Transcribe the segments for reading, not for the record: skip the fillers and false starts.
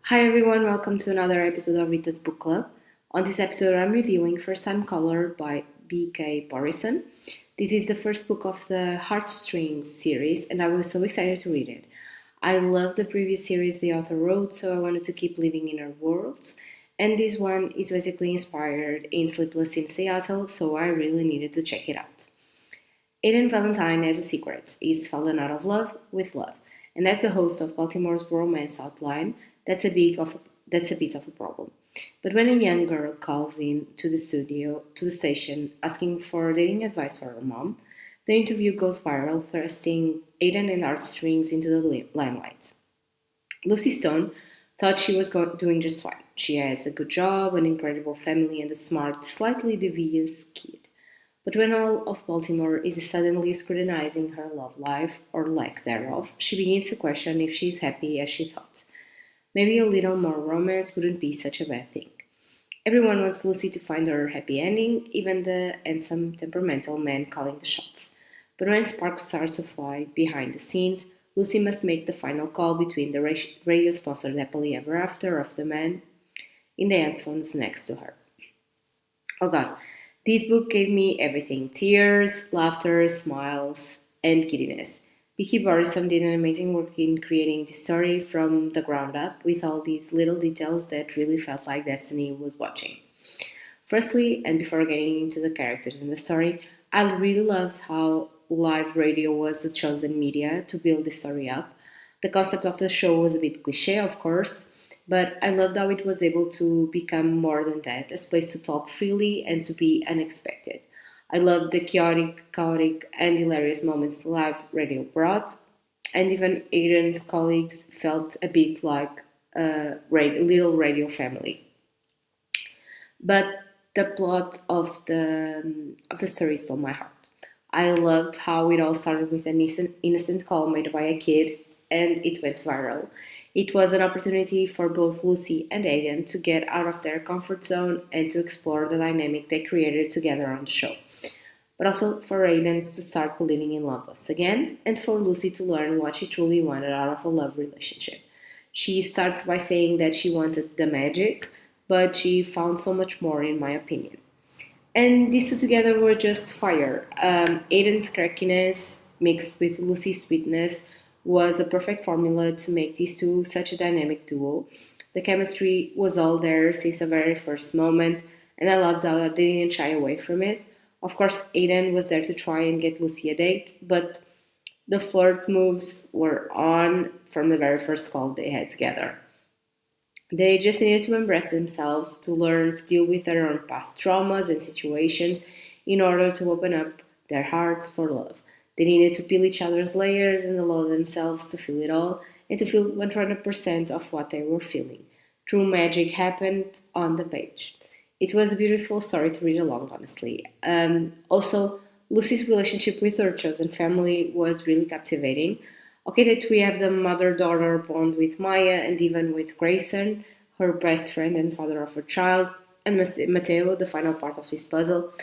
Hi everyone, welcome to another episode of Rita's Book Club. On this episode, I'm reviewing First Time Color by B.K. Borison. This is the first book of the Heartstrings series, and I was so excited to read it. I love the previous series the author wrote, so I wanted to keep living in her worlds. And this one is basically inspired in Sleepless in Seattle, so I really needed to check it out. Aidan Valentine has a secret. He's fallen out of love with love. And as the host of Baltimore's romance outline, that's a bit of a problem. But when a young girl calls in to the station, asking for dating advice for her mom, the interview goes viral, thrusting Aidan and Heartstrings into the limelight. Lucy Stone thought she was doing just fine. She has a good job, an incredible family, and a smart, slightly devious kid. But when all of Baltimore is suddenly scrutinizing her love life, or lack thereof, she begins to question if she is happy as she thought. Maybe a little more romance wouldn't be such a bad thing. Everyone wants Lucy to find her happy ending, even the handsome, temperamental man calling the shots. But when sparks start to fly behind the scenes, Lucy must make the final call between the radio-sponsored happily ever after of the man in the headphones next to her. Oh god, this book gave me everything: tears, laughter, smiles, and giddiness. B.K. Borison did an amazing work in creating this story from the ground up with all these little details that really felt like Destiny was watching. Firstly, and before getting into the characters in the story, I really loved how live radio was the chosen media to build the story up. The concept of the show was a bit cliche, of course, but I loved how it was able to become more than that, a space to talk freely and to be unexpected. I loved the chaotic, and hilarious moments live radio brought, and even Aidan's colleagues felt a bit like a little radio family. But the plot of the story stole my heart. I loved how it all started with an innocent call made by a kid, and it went viral. It was an opportunity for both Lucy and Aidan to get out of their comfort zone and to explore the dynamic they created together on the show. But also for Aidan to start believing in love once again, and for Lucy to learn what she truly wanted out of a love relationship. She starts by saying that she wanted the magic, but she found so much more, in my opinion. And these two together were just fire. Aidan's crackiness mixed with Lucy's sweetness was a perfect formula to make these two such a dynamic duo. The chemistry was all there since the very first moment, and I loved how they didn't shy away from it. Of course, Aidan was there to try and get Lucy a date, but the flirt moves were on from the very first call they had together. They just needed to embrace themselves, to learn to deal with their own past traumas and situations in order to open up their hearts for love. They needed to peel each other's layers and allow themselves to feel it all and to feel 100% of what they were feeling. True magic happened on the page. It was a beautiful story to read along, honestly. Also, Lucy's relationship with her chosen family was really captivating. Okay, that we have the mother-daughter bond with Maya and even with Grayson, her best friend and father of her child, and Mateo, the final part of this puzzle.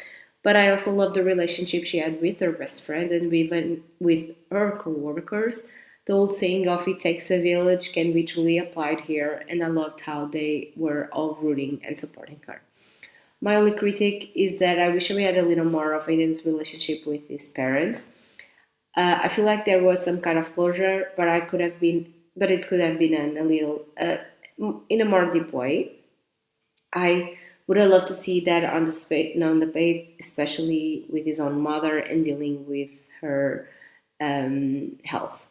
But I also love the relationship she had with her best friend and even with her co-workers. The old saying of "it takes a village" can be truly applied here, and I loved how they were all rooting and supporting her. My only critique is that I wish we had a little more of Aidan's relationship with his parents. I feel like there was some kind of closure, but it could have been done a little in a more deep way. I would have loved to see that on the page, especially with his own mother and dealing with her health.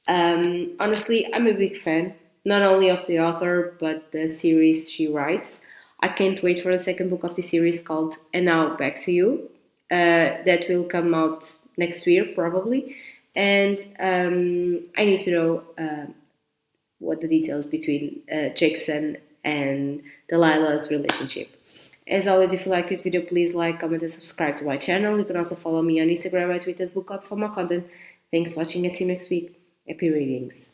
Honestly, I'm a big fan, not only of the author, but the series she writes. I can't wait for the second book of the series called And Now Back to You, that will come out next year, probably. And I need to know what the details between Jackson and Delilah's relationship. As always, if you like this video, please like, comment, and subscribe to my channel. You can also follow me on Instagram at ritasbookclub for more content. Thanks for watching and see you next week. Happy readings.